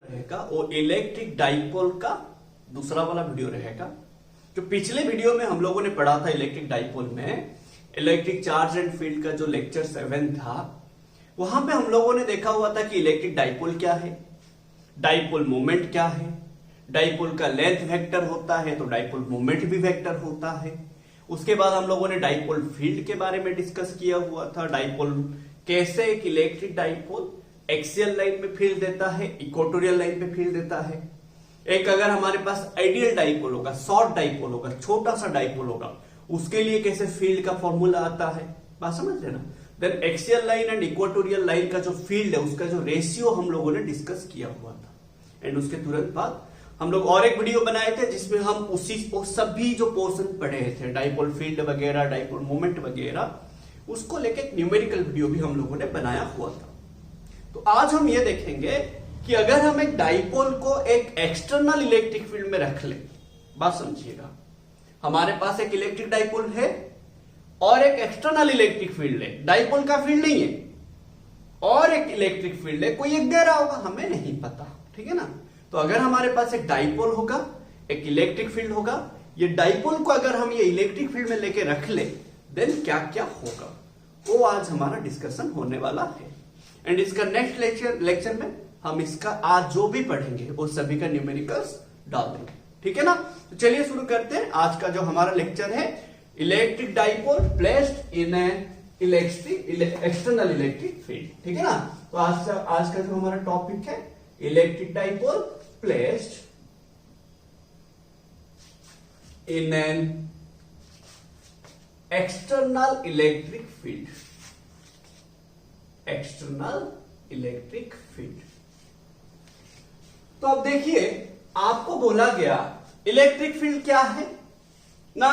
रहेगा वो electric dipole का दूसरा वाला वीडियो रहेगा। जो पिछले वीडियो में हम लोगों ने पढ़ा था इलेक्ट्रिक डाइपोल में इलेक्ट्रिक चार्ज एंड फील्ड का जो लेक्चर 7 था, वहां पे हम लोगों ने देखा हुआ था कि इलेक्ट्रिक डाइपोल क्या है, डाइपोल मोमेंट क्या है, डाइपोल का लेंथ वेक्टर होता है तो डाइपोल मोमेंट भी वेक्टर होता है। उसके बाद हम लोगों ने डाइपोल फील्ड के बारे में डिस्कस किया हुआ था, डाइपोल कैसे एक इलेक्ट्रिक डाइपोल एक्सियल लाइन में फील्ड देता है, इक्वेटोरियल लाइन पे फील्ड देता है। एक अगर हमारे पास आइडियल डाइपोल होगा, शॉर्ट डाइपोल होगा, छोटा सा डाइपोल होगा, उसके लिए कैसे फील्ड का फॉर्मूला आता है, बात समझ रहे ना। Then axial line and equatorial line का जो फील्ड है उसका जो रेशियो हम लोगों ने डिस्कस किया हुआ था। एंड उसके तुरंत बाद हम लोग और एक वीडियो बनाए थे जिसमें हम उसी सभी जो पोर्शन पढ़े थे, डाइपोल फील्ड वगैरह, डाइपोल मोमेंट वगैरह, उसको लेके एक न्यूमेरिकल वीडियो भी हम लोगों ने बनाया हुआ था। तो आज हम ये देखेंगे कि अगर हम एक डाइपोल को एक एक्सटर्नल इलेक्ट्रिक फील्ड में रख ले, बात समझिएगा, हमारे पास एक इलेक्ट्रिक डाइपोल है और एक एक्सटर्नल इलेक्ट्रिक फील्ड है, डाइपोल का फील्ड नहीं है और एक इलेक्ट्रिक फील्ड है, कोई एक दे रहा होगा, हमें नहीं पता, ठीक है ना। तो अगर हमारे पास एक डाइपोल होगा, एक इलेक्ट्रिक फील्ड होगा, ये डाइपोल को अगर हम ये इलेक्ट्रिक फील्ड में लेके रख ले, देन क्या क्या होगा वो आज हमारा डिस्कशन होने वाला है। एंड इसका नेक्स्ट लेक्चर में हम इसका आज जो भी पढ़ेंगे वो सभी का न्यूमेरिकल्स डाल देंगे, ठीक है ना। तो चलिए शुरू करते हैं। आज का जो हमारा लेक्चर है electric dipole placed in an external electric field, ठीक है ना। तो आज का जो हमारा टॉपिक है electric dipole placed in an external electric field, external electric field. तो अब देखिए, आपको बोला गया इलेक्ट्रिक फील्ड क्या है ना,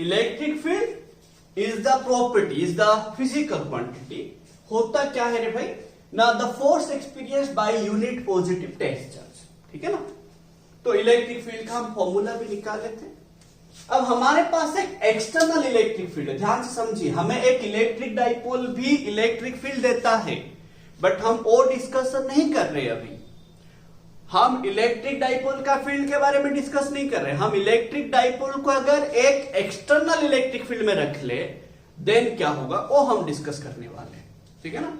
electric field is the property, is the physical quantity. होता क्या है रे भाई ना, the force experience by unit positive test charge, ठीक है ना। तो इलेक्ट्रिक फील्ड का हम फॉर्मूला भी निकाले थे। अब हमारे पास एक एक्सटर्नल इलेक्ट्रिक फील्ड है, ध्यान से समझिए, हमें एक इलेक्ट्रिक डाइपोल भी इलेक्ट्रिक फील्ड देता है, बट हम और डिस्कशन नहीं कर रहे अभी। हम इलेक्ट्रिक डाइपोल का फील्ड के बारे में डिस्कस नहीं कर रहे। हम इलेक्ट्रिक डाइपोल को अगर एक एक्सटर्नल इलेक्ट्रिक फील्ड में रख ले, देन क्या होगा वो हम डिस्कस करने वाले हैं, ठीक है ना।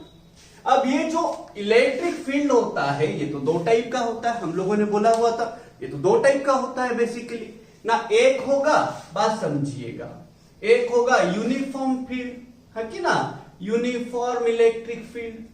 अब ये जो इलेक्ट्रिक फील्ड होता है ये तो दो टाइप का होता है, हम लोगों ने बोला हुआ था ये तो दो टाइप का होता है बेसिकली ना। एक होगा, बात समझिएगा, एक होगा यूनिफॉर्म फील्ड है कि ना, यूनिफॉर्म इलेक्ट्रिक फील्ड,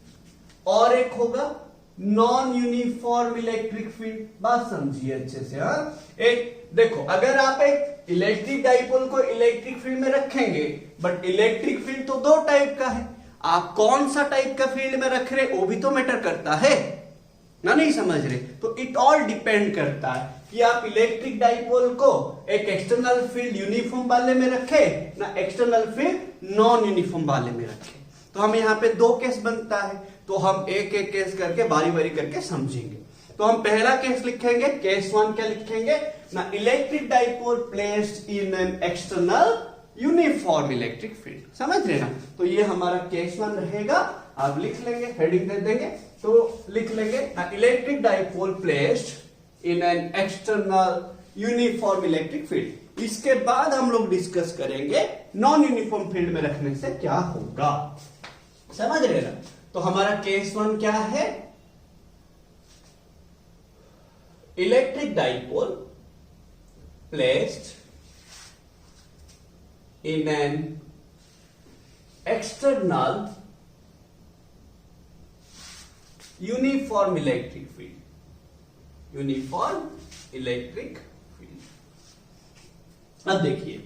और एक होगा नॉन यूनिफॉर्म इलेक्ट्रिक फील्ड। बात समझिए अच्छे से। हाँ, एक देखो, अगर आप एक इलेक्ट्रिक डाइपोल को इलेक्ट्रिक फील्ड में रखेंगे, बट इलेक्ट्रिक फील्ड तो दो टाइप का है, आप कौन सा टाइप का फील्ड में रख रहे वो भी तो मैटर करता है ना, नहीं समझ रहे। तो इट ऑल डिपेंड करता है कि आप इलेक्ट्रिक डाइपोल को एक एक्सटर्नल फील्ड यूनिफॉर्म वाले में रखे ना एक्सटर्नल फील्ड नॉन यूनिफॉर्म वाले में रखे। तो हम यहाँ पे दो केस बनता है, तो हम एक एक केस करके बारी बारी करके समझेंगे। तो हम पहला केस लिखेंगे, केस 1 क्या लिखेंगे ना, electric dipole placed in an external uniform electric field, समझ रहे ना। तो ये हमारा केस 1 रहेगा, आप लिख लेंगे, हेडिंग दे देंगे, तो लिख लेंगे electric dipole placed in an external uniform electric field. इसके बाद हम लोग डिस्कस करेंगे नॉन यूनिफॉर्म फील्ड में रखने से क्या होगा, समझ रहे ना। तो हमारा केस 1 क्या है, electric dipole placed in an external uniform electric field, uniform electric field। अब देखिए,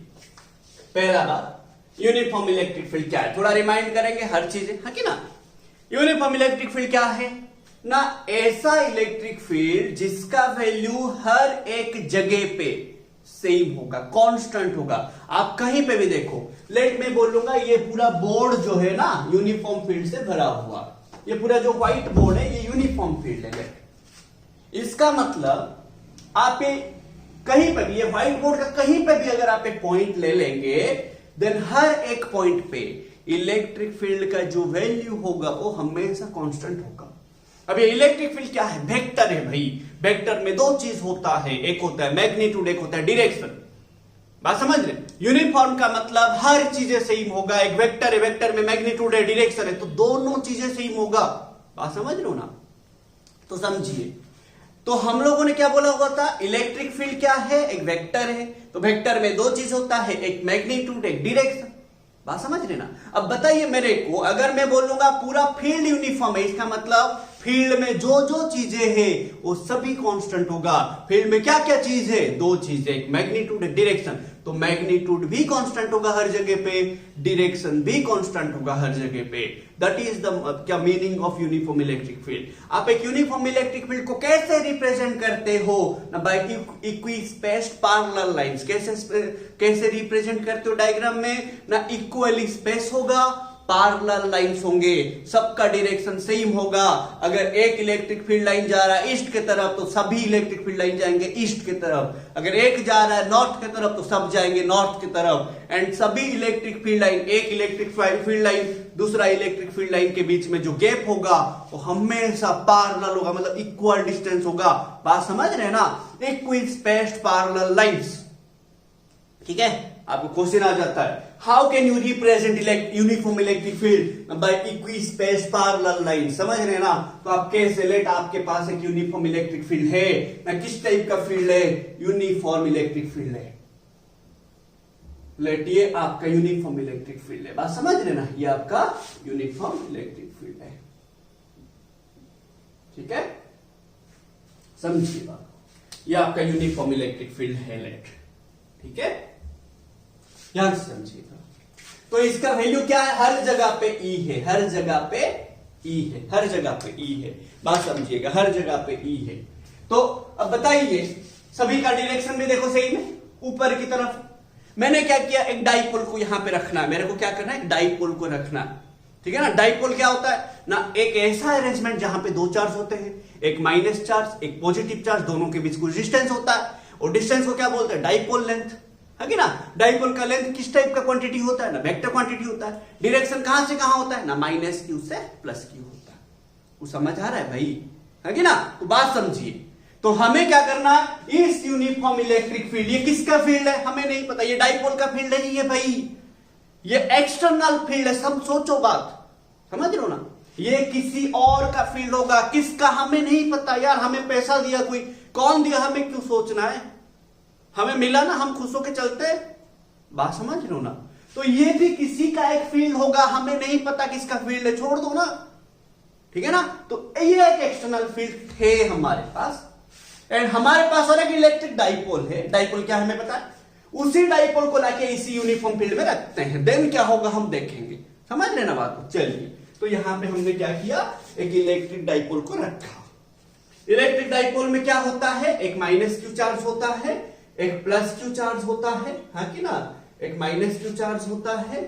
पहला बात यूनिफॉर्म इलेक्ट्रिक फील्ड क्या है, थोड़ा रिमाइंड करेंगे हर चीजें, है कि ना। यूनिफॉर्म इलेक्ट्रिक फील्ड क्या है ना, ऐसा इलेक्ट्रिक फील्ड जिसका वैल्यू हर एक जगह पे सेम होगा, कांस्टेंट होगा। आप कहीं पे भी देखो, लेट मैं बोलूंगा ये पूरा बोर्ड जो है ना यूनिफॉर्म फील्ड से भरा हुआ, ये पूरा जो व्हाइट बोर्ड है ये यूनिफॉर्म फील्ड है। लेट इसका मतलब आप कहीं पे भी, ये व्हाइट बोर्ड का कहीं पे भी अगर आप एक पॉइंट ले लेंगे, देन हर एक पॉइंट पे इलेक्ट्रिक फील्ड का जो वैल्यू होगा वो हमेशा कांस्टेंट होगा। अब ये इलेक्ट्रिक फील्ड क्या है? वेक्टर है भाई। वेक्टर में दो चीज होता है, एक होता है मैग्नीट्यूड, एक होता है डायरेक्शन। बात समझ रहे? यूनिफॉर्म का मतलब हर चीजें सेम होगा। एक वेक्टर है, वेक्टर में मैग्नीट्यूड है, डायरेक्शन है, तो दोनों चीजें सेम होगा। बात समझ रहे हो ना? तो समझिए, तो हम लोगों ने क्या बोला हुआ था? इलेक्ट्रिक फील्ड क्या है? एक वेक्टर है। तो वेक्टर में दो चीज होता है, एक मैग्नीट्यूड, एक डायरेक्शन। बात समझ रहे ना? अब बताइए मेरे को, अगर मैं बोलूंगा पूरा फील्ड यूनिफॉर्म है, इसका मतलब फील्ड में जो जो चीजें हैं वो सभी कांस्टेंट होगा। फील्ड में क्या क्या चीज है? दो चीजें, एक मैग्नीट्यूड, एक डायरेक्शन। तो मैग्नीट्यूड भी कांस्टेंट होगा हर जगह पे, डायरेक्शन भी कांस्टेंट होगा हर जगह पे। दैट इज द क्या meaning of uniform electric field. आप एक यूनिफॉर्म इलेक्ट्रिक फील्ड को कैसे रिप्रेजेंट करते हो? ना बाय इक्विस्पेस्ड पैरेलल लाइंस। कैसे रिप्रेजेंट करते हो डायग्राम में? ना इक्वली स्पेस होगा, पैरेलल लाइंस होंगे, सबका डायरेक्शन सेम होगा। अगर एक इलेक्ट्रिक फील्ड लाइन जा रहा है ईस्ट की तरफ तो सभी इलेक्ट्रिक फील्ड लाइन जाएंगे ईस्ट की तरफ। अगर एक जा रहा है नॉर्थ की तरफ तो सब जाएंगे नॉर्थ की तरफ। एंड सभी इलेक्ट्रिक फील्ड लाइन, एक इलेक्ट्रिक फील्ड लाइन दूसरा इलेक्ट्रिक फील्ड लाइन के बीच में जो गैप होगा वो हमेशा पैरेलल होगा, मतलब इक्वल डिस्टेंस होगा। बात समझ रहे हैं ना? Equispaced parallel lines. ठीक है, आपको क्वेश्चन आ जाता है, how can you represent uniform electric field by equispaced parallel line. समझ रहे हैं ना? तो आप कैसे, लेट आपके पास एक यूनिफॉर्म इलेक्ट्रिक फील्ड है ना, किस टाइप का फील्ड है? यूनिफॉर्म इलेक्ट्रिक फील्ड है। लेट ये आपका यूनिफॉर्म इलेक्ट्रिक फील्ड है। बात समझ रहे ना? ये आपका यूनिफॉर्म इलेक्ट्रिक फील्ड है। ठीक है, समझिए बात, ये आपका यूनिफॉर्म इलेक्ट्रिक फील्ड है लेट। ठीक है, ध्यान से समझिएगा। तो इसका वैल्यू क्या है? हर जगह पे ई है, हर जगह पे ई है, हर जगह पे ई है। बात समझिएगा, हर जगह पे ई है। तो अब बताइए, सभी का डायरेक्शन भी देखो सही में ऊपर की तरफ। मैंने क्या किया? एक डाइपोल को यहां पे रखना है। मेरे को क्या करना है? एक डाइपोल को रखना है। ठीक है ना? डाइपोल क्या होता है ना? एक ऐसा अरेंजमेंट जहां पे दो चार्ज होते हैं, एक माइनस चार्ज, एक पॉजिटिव चार्ज, दोनों के बीच कुछ डिस्टेंस होता है। और डिस्टेंस को क्या बोलते हैं? डाइपोल लेंथ, है कि ना? डाइपोल का लेंथ किस टाइप का क्वांटिटी होता है? ना वेक्टर क्वांटिटी होता है। डायरेक्शन कहां से कहां होता है? ना माइनस क्यू से प्लस क्यू होता है। वो समझ आ रहा है भाई? है कि ना? तो बात समझिए। तो हमें क्या करना है? इस यूनिफॉर्म इलेक्ट्रिक फील्ड, ये किसका फील्ड है हमें नहीं पता, ये डाइपोल का फील्ड है, ये भाई ये एक्सटर्नल फील्ड है। सब सोचो बात, समझ रहे हो ना? ये किसी और का फील्ड होगा, किसका हमें नहीं पता यार। हमें पैसा दिया कोई, कौन दिया, हमें क्यों सोचना है? हमें मिला ना, हम खुश होकर चलते। बात समझ रहे हो ना? तो ये भी किसी का एक फील्ड होगा, हमें नहीं पता किसका फील्ड है, छोड़ दो ना। ठीक है ना? तो ये एक एक्सटर्नल फील्ड थे हमारे पास। एंड हमारे पास और एक इलेक्ट्रिक डाइपोल है। डाइपोल क्या हमें पता है? उसी डाइपोल को लाके इसी यूनिफॉर्म फील्ड में रखते हैं। देन क्या होगा हम देखेंगे। समझ लेना बात को। चलिए, तो यहां पे हमने क्या किया? एक इलेक्ट्रिक डाइपोल को रखा। इलेक्ट्रिक डाइपोल में क्या होता है? एक माइनस क्यू चार्ज होता है, एक प्लस क्यू चार्ज होता है, हाँ कि ना? एक माइनस क्यू चार्ज होता है,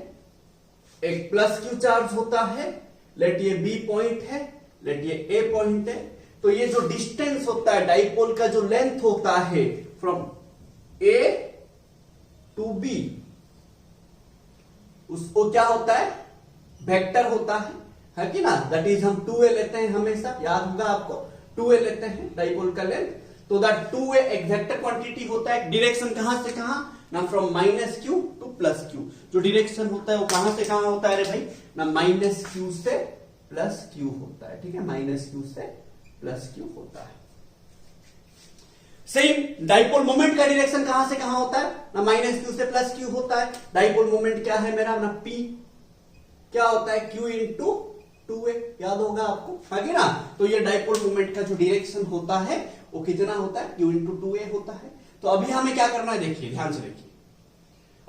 एक प्लस क्यू चार्ज होता है। लेट ये बी पॉइंट है, लेट ये ए पॉइंट है। तो ये जो डिस्टेंस होता है, डाइपोल का जो लेंथ होता है फ्रॉम ए टू बी, उसको क्या होता है? वेक्टर होता है कि ना? दैट इज हम 2a लेते हैं हमेशा, याद होगा आपको, 2a लेते हैं डाइपोल का लेंथ। तो दैट 2a एक वेक्टर क्वांटिटी होता है। डायरेक्शन कहां से कहां? ना from minus Q to plus Q. जो डायरेक्शन होता है वो कहां से कहां होता है रे भाई? ना माइनस क्यू से प्लस क्यू होता है। ठीक है, माइनस क्यू से प्लस क्यू होता है। सेम डाइपोल मोमेंट का डायरेक्शन कहां से कहां होता है? ना माइनस क्यू से प्लस क्यू होता है। डाइपोल मोमेंट क्या है मेरा? ना पी क्या होता है? क्यू इंटू 2a, याद होगा आपको, है ना? तो ये डाइपोल मोमेंट का जो डायरेक्शन होता है वो कितना होता है? q इंटू 2a होता है। तो अभी हमें क्या करना है? देखिए, ध्यान से देखिए।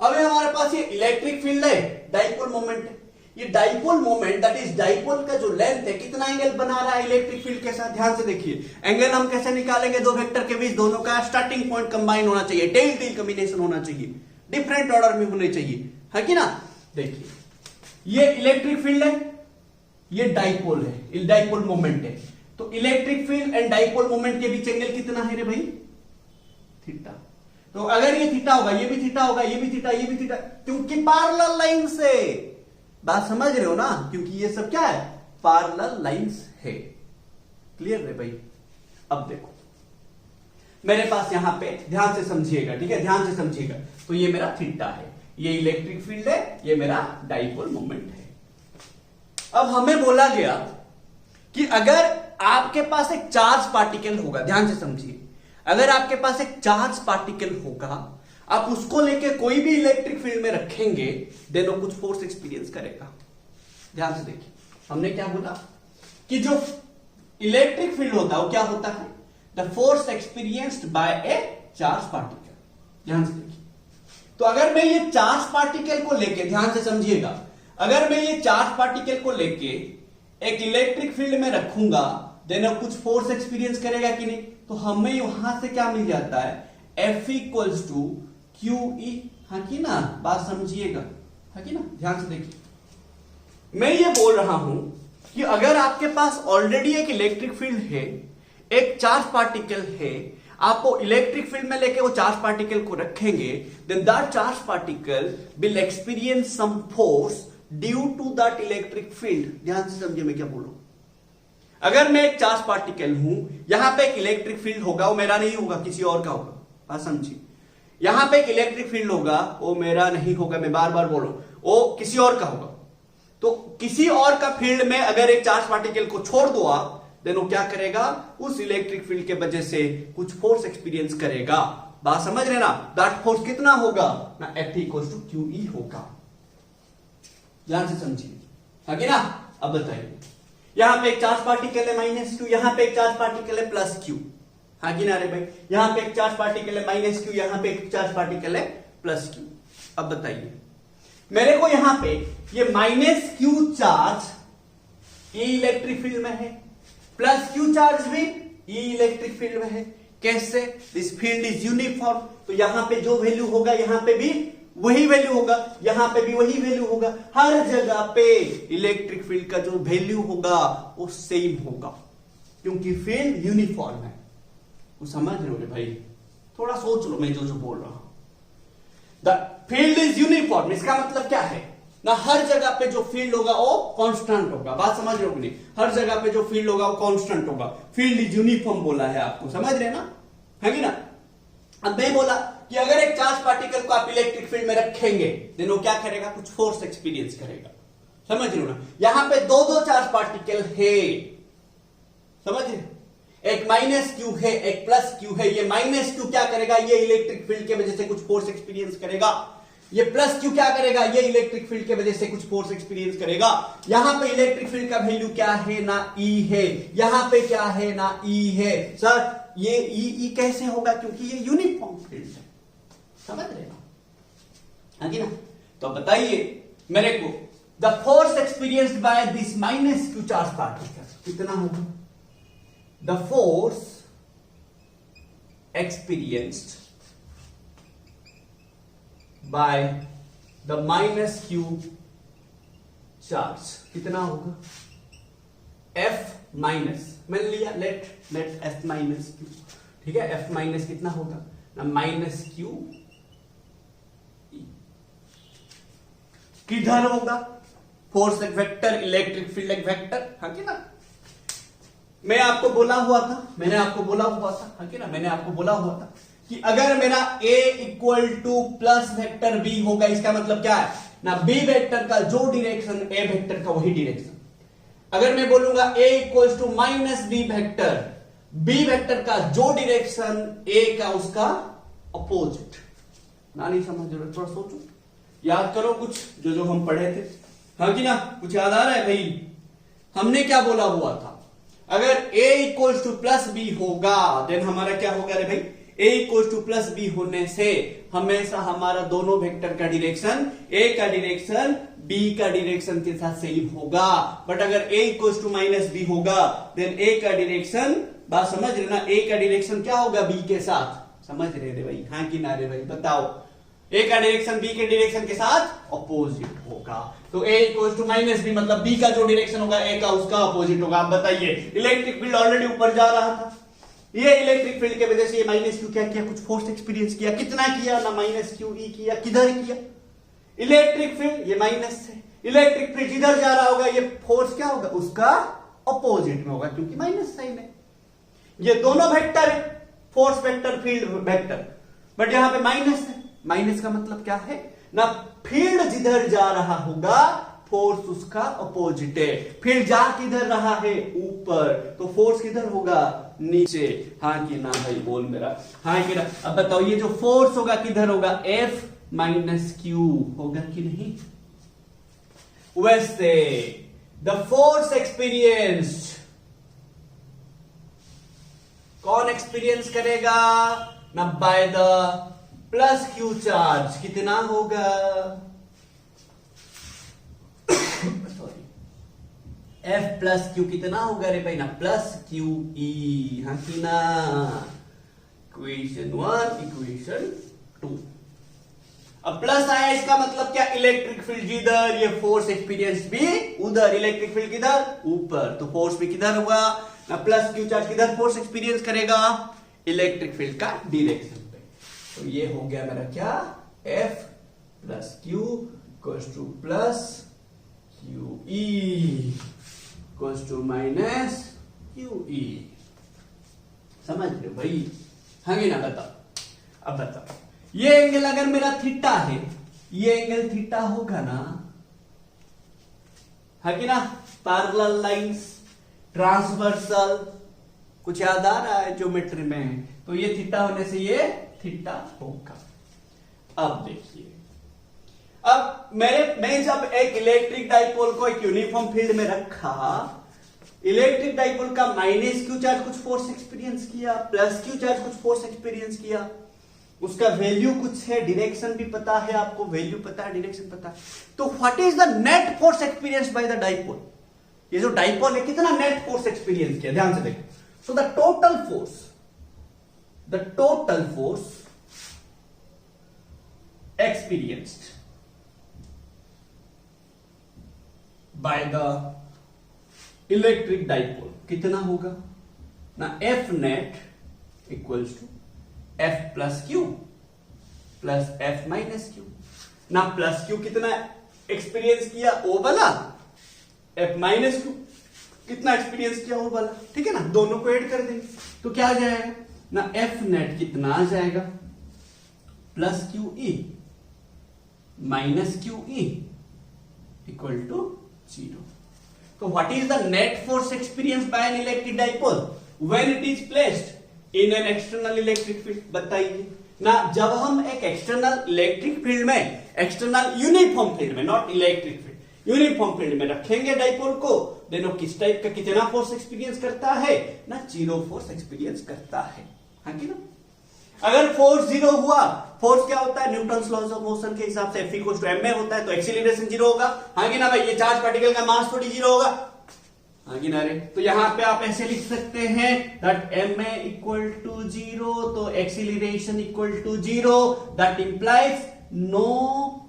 अभी हमारे पास ये इलेक्ट्रिक फील्ड है, डाइपोल मोमेंट है। ये dipole moment, that is dipole का जो लेंथ है, कितना एंगल बना रहा है इलेक्ट्रिक फील्ड के साथ? ध्यान से देखिए। एंगल हम कैसे निकालेंगे? दो वेक्टर के बीच दोनों का स्टार्टिंग पॉइंट कंबाइन होना चाहिए, टेल टेल कॉम्बिनेशन होना चाहिए, डिफरेंट ऑर्डर में होने चाहिए, है कि ना? देखिए, ये इलेक्ट्रिक फील्ड है, ये डाइपोल है, डाइपोल मोमेंट है। तो electric field and dipole moment के बीच एंगल कितना है रे भाई? थीटा। तो अगर ये थीटा होगा, ये भी थीटा होगा, ये भी थीटा, ये भी थीटा, क्योंकि पैरेलल लाइन से। बात समझ रहे हो ना? क्योंकि ये सब क्या है? पैरेलल लाइंस है। क्लियर है भाई? अब देखो मेरे पास यहां पे ध्यान से समझिएगा, ठीक है, ध्यान से समझिएगा। तो ये मेरा थीटा है, ये इलेक्ट्रिक फील्ड है, ये मेरा डाइपोल मोमेंट है। अब हमें बोला गया कि अगर आपके पास एक चार्ज पार्टिकल होगा, ध्यान से समझिए, अगर आपके पास एक चार्ज पार्टिकल होगा, आप उसको लेके कोई भी इलेक्ट्रिक फील्ड में रखेंगे, देन वो कुछ फोर्स एक्सपीरियंस करेगा। ध्यान से देखिए, हमने क्या बोला कि जो इलेक्ट्रिक फील्ड होता है वो क्या होता है? The force experienced bye A charge particle. ध्यान से देखिए, तो अगर मैं ये चार्ज पार्टिकल को लेके, ध्यान से समझिएगा, अगर मैं ये चार्ज पार्टिकल को लेके एक इलेक्ट्रिक फील्ड में रखूंगा, देन अब कुछ फोर्स एक्सपीरियंस करेगा कि नहीं? तो हमें वहां से क्या मिल जाता है? F equals to QE। हाँ कि ना, बात समझिएगा, हाँ कि ना, ध्यान से देखिए, मैं ये बोल रहा हूं कि अगर आपके पास ऑलरेडी एक इलेक्ट्रिक फील्ड है, एक चार्ज पार्टिकल है, आप वो इलेक्ट्रिक फील्ड में लेके वो चार्ज पार्टिकल को रखेंगे, then that charge particle will experience some force due to that electric field. ध्यान से समझिए मैं क्या बोल रहा हूं। अगर मैं एक चार्ज पार्टिकल हूं, यहां पे एक इलेक्ट्रिक फील्ड होगा, वो मेरा नहीं होगा, किसी और का होगा। बात समझिए, यहां पे एक इलेक्ट्रिक फील्ड होगा, वो मेरा नहीं होगा, मैं बार बार बोल रहा हूं, वो किसी और का होगा। तो किसी और का फील्ड में अगर एक चार्ज पार्टिकल को छोड़ दो आप, देन वो क्या करेगा? उस इलेक्ट्रिक फील्ड के वजह से कुछ फोर्स एक्सपीरियंस करेगा। बात समझ रहे ना? दैट फोर्स कितना होगा ना? F इक्वल्स टू QE होगा। ध्यान से समझिए, आगे ना। अब बताइए, यहां पे एक चार्ज पार्टिकल है -Q, यहां पे एक चार्ज पार्टिकल है +Q। हाँ कि ना रे भाई? यहां पे एक चार्ज पार्टिकल है -Q, यहां पे एक चार्ज पार्टिकल है +Q। अब बताइए, मेरे को यहां पे ये -Q चार्ज ये इलेक्ट्रिक फील्ड में है, +Q चार्ज भी ये इलेक्ट्रिक फील्ड में है। कैसे? दिस फील्ड इज यूनिफॉर्म, तो यहां पे जो वैल्यू होगा यहां पे भी वही वैल्यू होगा, यहां पे भी वही वैल्यू होगा। हर जगह पे इलेक्ट्रिक फील्ड का जो वैल्यू होगा वो सेम होगा, क्योंकि फील्ड यूनिफॉर्म है। वो समझ रहे हो भाई? थोड़ा सोच लो मैं जो बोल रहा हूं। द फील्ड इज यूनिफॉर्म, इसका मतलब क्या है ना? हर जगह पे जो फील्ड होगा वो कांस्टेंट होगा। बात समझ रहे हो कि नहीं? हर जगह पे जो फील्ड होगा वो कांस्टेंट होगा। फील्ड इज यूनिफॉर्म बोला है आपको, समझ रहे ना? है कि ना? अब मैं बोला कि अगर एक चार्ज पार्टिकल को आप इलेक्ट्रिक फील्ड में रखेंगे, देन वो क्या करेगा? कुछ फोर्स एक्सपीरियंस करेगा। समझ रहे हो ना? यहां पे दो चार्ज पार्टिकल है, समझ रहे? एक -Q है, एक +Q है। ये -Q क्या करेगा? ये इलेक्ट्रिक फील्ड के वजह से कुछ फोर्स एक्सपीरियंस करेगा। ये +Q क्या करेगा? ये इलेक्ट्रिक फील्ड के वजह से कुछ फोर्स एक्सपीरियंस करेगा। यहां पे इलेक्ट्रिक फील्ड का वैल्यू क्या है ना? E है। यहां पे क्या है ना? E है। सर ये E कैसे होगा? क्योंकि ये यूनिफॉर्म फील्ड है। समझ रहे हो? हाँ जी ना? तो बताइए मेरे को, the force experienced by this -Q charge particle कितना होगा? The force experienced by the -Q charge कितना होगा? F माइनस, मैंने लिया लेट F माइनस Q, ठीक है? F माइनस कितना होगा ना? -Q। किधर होगा? फोर्स एक वेक्टर, इलेक्ट्रिक फील्ड एक वेक्टर, हाँ कि ना? मैं आपको बोला हुआ था, मैंने आपको बोला हुआ था, हाँ कि ना? मैंने आपको बोला हुआ था कि अगर मेरा A equal two plus vector B होगा, इसका मतलब क्या है ना? B वेक्टर का जो डायरेक्शन A वेक्टर का वही डायरेक्शन। अगर मैं बोलूंगा A equal to -B vector, B vector का जो डायरेक्शन A का उसका अपोजिट। ना नहीं समझ रहे? थोड़ा सोचो, याद करो कुछ जो हम पढ़े थे, हाँ कि ना? कुछ याद आ रहा है भाई? हमने क्या बोला हुआ था? अगर A इक्वल टू +B होगा, देन हमारा क्या होगा रे भाई? A इक्वल टू +B होने से हमेशा हमारा दोनों वेक्टर का डायरेक्शन, A का डायरेक्शन B का डायरेक्शन के साथ सेम होगा। बट अगर A इक्वल टू -B होगा, देन A का डायरेक्शन, बात समझ रहे ना? A का डायरेक्शन क्या होगा? B के साथ। समझ रहे रे भाई? हाँ कि ना रे भाई? बताओ। A का डायरेक्शन B के डायरेक्शन के साथ अपोजिट होगा। तो A इक्वल टू -B मतलब B का जो डायरेक्शन होगा A का उसका अपोजिट होगा। आप बताइए, इलेक्ट्रिक फील्ड ऑलरेडी ऊपर जा रहा था, ये इलेक्ट्रिक फील्ड के वजह से ये -Q क्या किया? कुछ फोर्स एक्सपीरियंस किया। कितना किया ना? -QE किया। किधर किया? इलेक्ट्रिक फील्ड ये माइनस है, इलेक्ट्रिक फील्ड जिधर जा रहा होगा ये फोर्स क्या होगा? उसका अपोजिट में होगा क्योंकि माइनस साइन है। ये दोनों वेक्टर है, force vector field vector, but यहां पे माइनस है। माइनस का मतलब क्या है ना, फील्ड जिधर जा रहा होगा फोर्स उसका अपोजिट है। फील्ड जा किधर रहा है, ऊपर, तो फोर्स किधर होगा, नीचे। हाँ कि ना भाई, बोल मेरा हाँ कि ना। अब बताओ ये जो फोर्स होगा किधर होगा, F माइनस क्यू होगा कि नहीं। वैसे द फोर्स एक्सपीरियंस्ड, कौन एक्सपीरियंस करेगा ना, by the plus Q charge, कितना होगा, सॉरी F प्लस क्यू कितना होगा रे भाई ना, प्लस क्यू ई। हाँ कि ना, इक्वेशन 1 इक्वेशन 2। अब प्लस आया इसका मतलब क्या, इलेक्ट्रिक फील्ड जिधर, ये फोर्स एक्सपीरियंस भी उधर, इलेक्ट्रिक फील्ड किधर, ऊपर, तो फोर्स भी किधर होगा ना, प्लस क्यू चार्ज किधर फोर्स एक्सपीरियंस करेगा, इलेक्ट्रिक फील्ड का डायरेक्शन पे। तो ये हो गया मेरा क्या, F plus Q equals to plus Q E equals to minus Q E. समझ रहे हो भाई, हाँ ना। बताओ, अब बताओ, ये एंगल अगर मेरा थीटा है, ये एंगल थीटा होगा ना, है कि ना, पैरेलल लाइंस, ट्रांसवर्सल, कुछ याद आ रहा है ज्योमेट्री में, तो ये थीटा होने से ये थीटा होगा। अब देखिए, अब मैं जब एक इलेक्ट्रिक डाइपोल को एक यूनिफॉर्म फील्ड में रखा, इलेक्ट्रिक डाइपोल का माइनस क्यू चार्ज कुछ फोर्स एक्सपीरियंस किया, प्लस क्यू चार्ज कुछ फोर्स एक्सपीरियंस किया, उसका वैल्यू कुछ है, डायरेक्शन भी पता है आपको, वैल्यू पता है, डायरेक्शन पता है, तो what is the net force experience by the dipole. ये जो डाइपोल है कितना नेट फोर्स एक्सपीरियंस किया, ध्यान से देखो। So the total force experienced by the electric dipole कितना होगा ना, F net equals to F plus Q plus F minus Q। ना प्लस Q कितना एक्सपीरियंस किया, O वाला, F माइनस Q कितना एक्सपीरियंस किया, O वाला, ठीक है ना, दोनों को ऐड कर देंगे तो क्या आ जाएगा ना, F net कितना आ जाएगा, plus Q E minus Q E equal to 0। तो what is the net force experience by an electric dipole when it is placed in an external electric field. बताइए ना, जब हम एक एक्सटर्नल इलेक्ट्रिक फील्ड में, एक्सटर्नल यूनिफॉर्म फील्ड में, not electric field, uniform field में रखेंगे डाइपोल को, देनो किस टाइप का कितना फोर्स एक्सपीरियंस करता है ना, 0 फोर्स एक्सपीरियंस करता है। हाँ कि ना, अगर फोर्स 0 हुआ, फोर्स क्या होता है, न्यूटन्स लॉज ऑफ मोशन के हिसाब से F इक्वल्स टू ma होता है, तो एक्सीलरेशन 0 होगा। हाँ कि ना भाई, ये चार्ज पार्टिकल का मास थोड़ी 0 होगा, हाँ कि ना रे। तो यहां पे आप ऐसे लिख सकते हैं दैट ma इक्वल टू 0, तो acceleration equal to 0, that implies no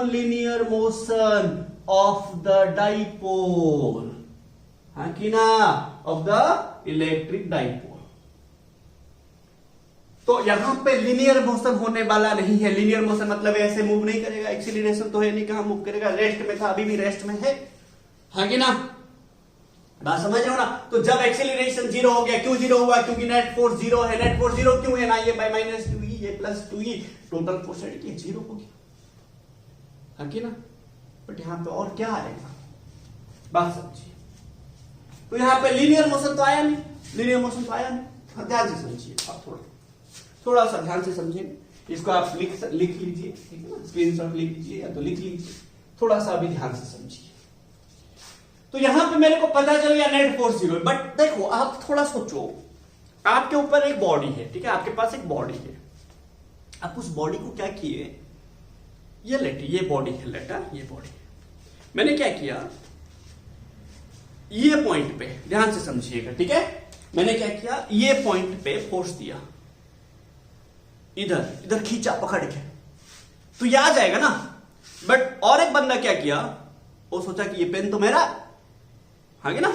linear motion of the dipole, हाँ कि ना, ऑफ द इलेक्ट्रिक डाइपोल। तो यहां पे लीनियर मोशन होने वाला नहीं है। लीनियर मोशन मतलब ऐसे मूव नहीं करेगा, एक्सीलरेशन तो है नहीं, कहां मूव करेगा, रेस्ट में था, अभी भी रेस्ट में है, हाँ कि ना, बात समझ रहे हो ना। तो जब एक्सीलरेशन 0 हो गया, क्यों 0 हुआ, क्योंकि नेट फोर्स 0 है। नेट फोर्स 0 क्यों है ना, ये बाय माइनस 2e, ये plus 2e, total force add किया 0 हो गया, हाँ कि ना। बट यहां पे और क्या आएगा, बात समझिए। तो यहां पे लीनियर मोशन तो आया नहीं, लीनियर मोशन तो आया नहीं, ध्यान से समझिए आप, थोड़ा सा ध्यान से समझिए। इसको आप लिख लीजिए, ठीक है ना, स्क्रीनशॉट लिख लीजिए या तो लिख लीजिए, थोड़ा सा अभी ध्यान से समझिए। तो यहां पे मेरे को पता चल गया नेट फोर्स 0 है, बट देखो आप थोड़ा सोचो, आपके ऊपर एक बॉडी है, ठीक है, आपके पास एक बॉडी है, आप उस बॉडी को क्या किए, ये लेट, ये बॉडी है, लेटा ये बॉडी है, मैंने क्या किया, ये पॉइंट पे ध्यान से समझिएगा, ठीक है, मैंने क्या किया, ये पॉइंट पे फोर्स दिया, इधर खींचा पकड़ के, तो ये आ जाएगा ना। बट और एक बंदा क्या किया, वो सोचा कि ये पेन तो मेरा है, हाँ कि ना,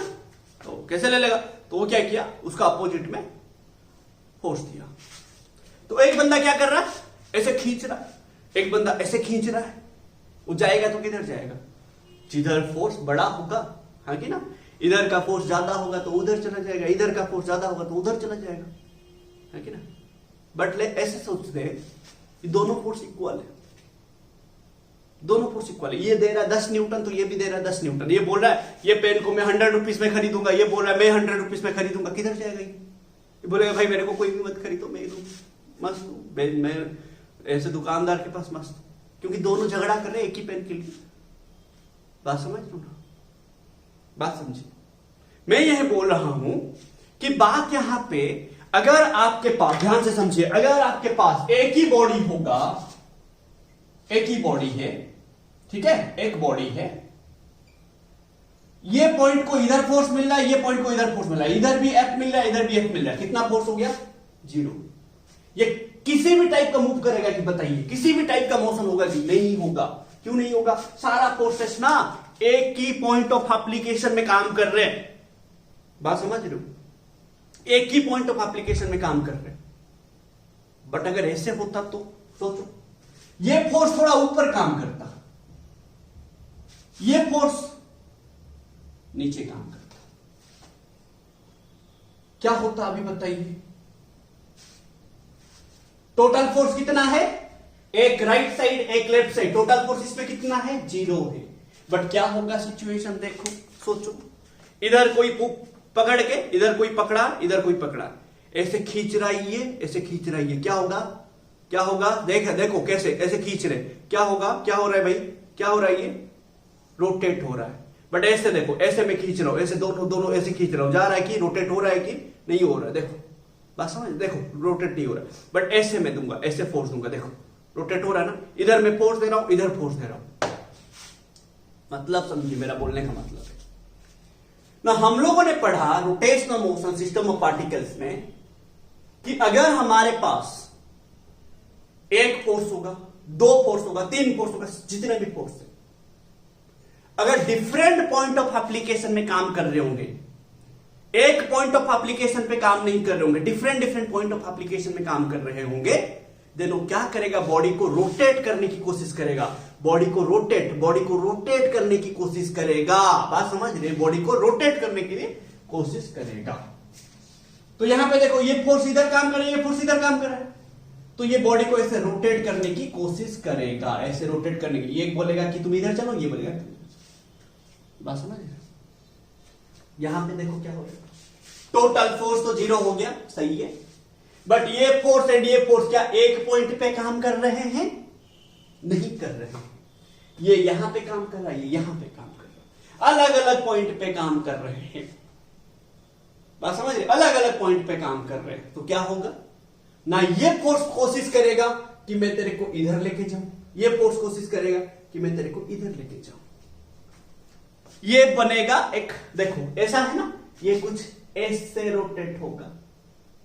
तो कैसे ले लेगा, तो वो क्या किया, उसका अपोजिट में फोर्स दिया। तो एक बंदा क्या कर रहा है, ऐसे खींच रहा है, एक बंदा ऐसे खींच रहा है, वो जाएगा तो किधर जाएगा, जिधर फोर्स बड़ा होगा, हाँ कि ना, इधर का फोर्स ज्यादा होगा तो उधर चला जाएगा, इधर का फोर्स ज्यादा होगा तो उधर चला जाएगा, है कि ना। बट ऐसे सोचते हैं कि दोनों फोर्स इक्वल है, दोनों फोर्स इक्वल है। ये दे रहा है 10 न्यूटन तो ये भी दे रहा है 10 न्यूटन। ये बोल रहा है ये पेन को मैं 100 रुपीज में खरीदूंगा, ये बोल रहा है मैं 100 रुपीज में खरीदूंगा। किधर जाएगा ये बोलेगा भाई मेरे को कोई भी मत खरीदो, मैं एकदम मस्त हूं, मैं ऐसे दुकानदार के पास मस्त हूं, क्योंकि दोनों झगड़ा कर रहे हैं एक ही पेन के लिए। बात समझ लो ना, बात समझिए। मैं यह बोल रहा हूं कि बात यहां पे, अगर आपके पास, ध्यान से समझिए, अगर आपके पास एक ही बॉडी होगा, एक ही बॉडी है, ठीक है, एक बॉडी है, ये पॉइंट को इधर फोर्स मिल रहा है, ये पॉइंट को इधर फोर्स मिल रहा है, इधर भी एफ मिल रहा है, इधर भी एफ मिल रहा है, कितना फोर्स हो गया? 0। ये किसी भी टाइप का मूव करेगा कि बताइए, किसी भी टाइप का मोशन होगा कि नहीं होगा? क्यों नहीं होगा? सारा फोर्सेस ना एक ही पॉइंट ऑफ एप्लीकेशन में काम कर रहे हैं। बात समझ रहे हो? एक ही पॉइंट ऑफ एप्लीकेशन में काम कर रहे हैं। बट अगर ऐसे होता तो सोचो, ये फोर्स थोड़ा ऊपर काम करता, ये फोर्स नीचे काम करता, क्या होता अभी बताइए? टोटल फोर्स कितना है? एक राइट साइड एक लेफ्ट साइड, टोटल फोर्स इसमें कितना है? 0 है। बट क्या होगा सिचुएशन? देखो, सोचो, इधर कोई पकड़ के, इधर कोई पकड़ा, इधर कोई पकड़ा, ऐसे खींच रहा है ये, ऐसे खींच रहा है ये, क्या होगा? क्या होगा? देखो कैसे ऐसे खींच रहे, क्या होगा? क्या हो रहा है भाई? क्या हो रहा है? ये रोटेट हो रहा है। बट ऐसे देखो, ऐसे मैं खींच रहा हूं, ऐसे दोनों ऐसे खींच रहा हूं, जा रहा है कि रोटेट हो रहा है कि नहीं हो रहा है? देखो, बात समझ, देखो रोटेट नहीं हो रहा है। बट ऐसे मैं दूंगा, ऐसे फोर्स दूंगा, देखो रोटेट हो रहा है ना, इधर मैं फोर्स दे रहा हूं, इधर फोर्स दे रहा हूं। मतलब समझिए मेरा बोलने का मतलब है ना, हम लोगों ने पढ़ा rotational motion system of particles में कि अगर हमारे पास एक फोर्स होगा, 2 फोर्स होगा, 3 फोर्स होगा, जितने भी फोर्स है, अगर डिफरेंट पॉइंट ऑफ एप्लीकेशन में काम कर रहे होंगे, एक पॉइंट ऑफ एप्लीकेशन पे काम नहीं कर रहे होंगे, डिफरेंट पॉइंट ऑफ एप्लीकेशन में काम कर रहे होंगे, देन वो क्या करेगा? बॉडी को रोटेट करने की कोशिश करेगा, बॉडी को रोटेट करने की कोशिश करेगा। बात समझ रहे? बॉडी को रोटेट करने के लिए कोशिश करेगा। तो यहां पे देखो, ये फोर्स इधर काम कर रही है, ये फोर्स इधर काम कर रहा है, तो ये बॉडी को ऐसे रोटेट करने की कोशिश करेगा, ऐसे रोटेट करने की। ये बोलेगा कि तुम इधर चलो, ये बोलेगा तुम इधर चलो। बात समझ रहे? यहां पे देखो क्या हो रहा है, टोटल फोर्स तो 0 हो गया, सही है, बट ये फोर्स एंड ये फोर्स क्या एक पॉइंट पे काम कर रहे हैं? नहीं कर रहे हैं। ये यहां पे काम कर रहा है, ये यहां पे काम कर रहा है, अलग अलग पॉइंट पे काम कर रहे हैं। बात समझ रहे? अलग अलग पॉइंट पे काम कर रहे हैं, तो क्या होगा ना, ये फोर्स कोशिश करेगा कि मैं तेरे को इधर लेके जाऊं, ये फोर्स कोशिश करेगा कि मैं तेरे को इधर लेके जाऊं। ये बनेगा एक, देखो ऐसा है ना, ये कुछ ऐसे रोटेट होगा,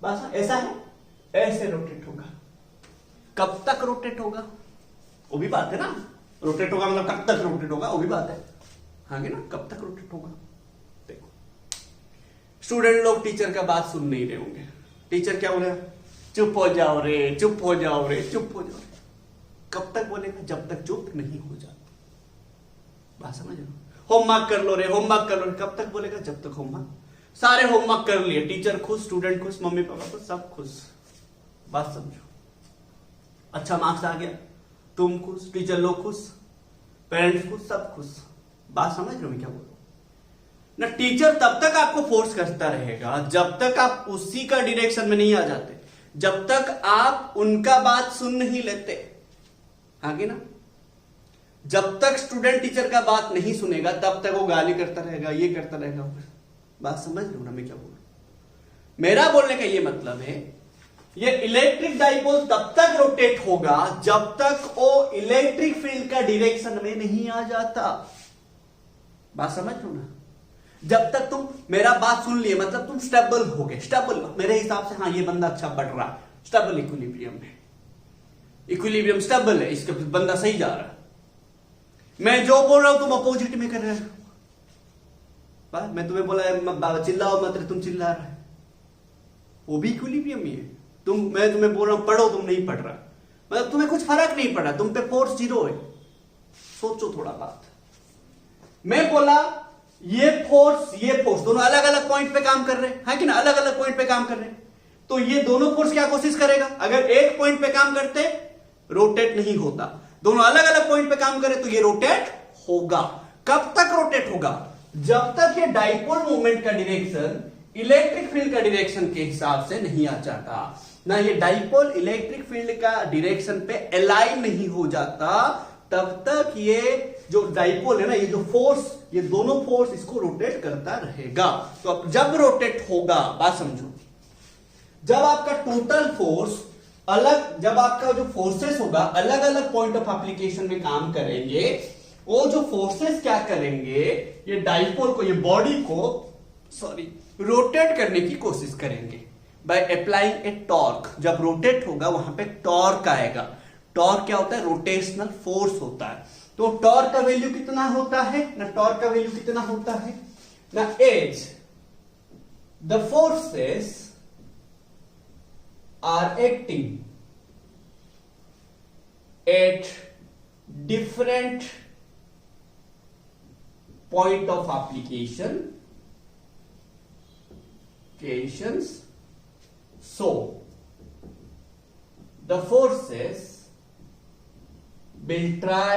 बस ऐसा है, ऐसे रोटेट होगा। कब तक रोटेट होगा वो भी बात है ना, रोटेट होगा मतलब कब तक रोटेट होगा वो भी बात है, हाँ ना, कब तक रोटेट होगा। देखो स्टूडेंट लोग टीचर का बात सुन नहीं रहे होंगे, टीचर क्या बोलेगा? चुप हो जाओ रे, चुप हो जाओ रे, चुप हो जाओ रे। कब तक बोलेगा? जब तक चुप नहीं हो जाता। बात समझ लो, होमवर्क कर लो रे, होमवर्क कर लो, कब तक बोलेगा? जब तक होमवर्क, सारे होमवर्क कर लिए, टीचर खुश, स्टूडेंट खुश, मम्मी पापा खुश, सब खुश। बात समझो, अच्छा मार्क्स आ गया, तुम खुश, टीचर लोग खुश, पेरेंट्स खुश, सब खुश। बात समझ रहे हो मैं क्या बोल रहा हूं ना? टीचर तब तक आपको फोर्स करता रहेगा जब तक आप उसी का डायरेक्शन में नहीं आ जाते, जब तक आप उनका बात सुन नहीं लेते, आगे ना। जब तक स्टूडेंट टीचर का बात नहीं सुनेगा तब तक वो गाली करता रहेगा, ये करता रहेगा। बात समझ लो ना मैं क्या बोल रहा हूं? मेरा बोलने का ये मतलब है, ये इलेक्ट्रिक डाइपोल तब तक रोटेट होगा जब तक वो इलेक्ट्रिक फील्ड का डायरेक्शन में नहीं आ जाता। बात समझ लो ना? जब तक तुम मेरा बात सुन लिए मतलब तुम स्टेबल हो गए, स्टेबल मेरे हिसाब से, हाँ ये बंदा अच्छा बढ़ रहा, स्टेबल इक्विलिब्रियम है, इक्विलिब्रियम स्टेबल है, इसका बंदा सही जा रहा है। मैं जो बोल रहा हूं तुम अपोजिट में कर रहे हो। मैं तुम्हें बोला चिल्लाओ मत, तुम चिल्ला रहे, वो भी इक्विलिब्रियम ही है। मैं तुम्हें बोल रहा हूं पढ़ो, तुम नहीं पढ़ रहा, मतलब तुम्हें कुछ फर्क नहीं पड़ा, तुम पे फोर्स 0 है। सोचो थोड़ा बात, मैं बोला ये फोर्स दोनों अलग अलग पॉइंट पे काम कर रहे हैं, है कि ना, अलग अलग पॉइंट पे काम कर रहे हैं। तो ये दोनों फोर्स क्या कोशिश करेगा, अगर एक पॉइंट पे काम करते रोटेट नहीं होता, दोनों अलग अलग पॉइंट पे काम करे तो ये रोटेट होगा। कब तक रोटेट होगा, जब तक ये डाइपोल मोमेंट का डायरेक्शन इलेक्ट्रिक फील्ड का डायरेक्शन के हिसाब से नहीं आ जाता, ना ये डाइपोल इलेक्ट्रिक फील्ड का डायरेक्शन पे अलाइन नहीं हो जाता, तब तक ये जो डाइपोल है ना, ये जो फोर्स, ये दोनों फोर्स इसको रोटेट करता रहेगा। तो अब जब रोटेट होगा, बात समझो, जब आपका टोटल फोर्स अलग, जब आपका जो फोर्सेस होगा अलग अलग पॉइंट ऑफ एप्लीकेशन में काम करेंगे, वो जो फोर्सेस क्या करेंगे, ये डाइपोल को, ये बॉडी को रोटेट करने की कोशिश करेंगे बाय अप्लाइंग ए टॉर्क। जब रोटेट होगा वहां पे टॉर्क आएगा। टॉर्क क्या होता है, रोटेशनल फोर्स होता है। तो टॉर्क का वैल्यू कितना होता है ना, टॉर्क का वैल्यू कितना होता है ना, as the forces are acting at different point of application so the forces will try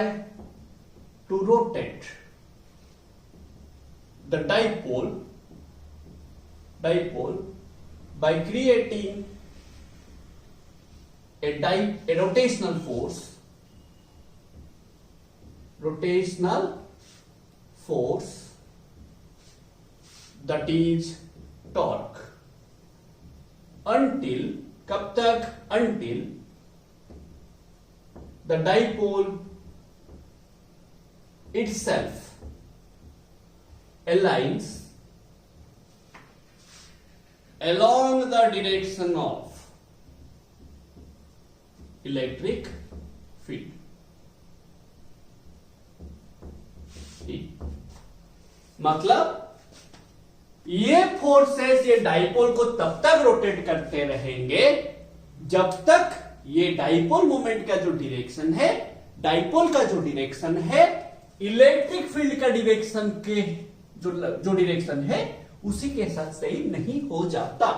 to rotate the dipole by creating a rotational force that is torque, until, कब तक, until the dipole itself aligns along the direction of electric field. मतलब ये forces ये dipole को तब तक rotate करते रहेंगे जब तक ये डाइपोल मोमेंट का जो डायरेक्शन है, डाइपोल का जो डायरेक्शन है, इलेक्ट्रिक फील्ड का डायरेक्शन के जो डायरेक्शन है उसी के साथ सही नहीं हो जाता।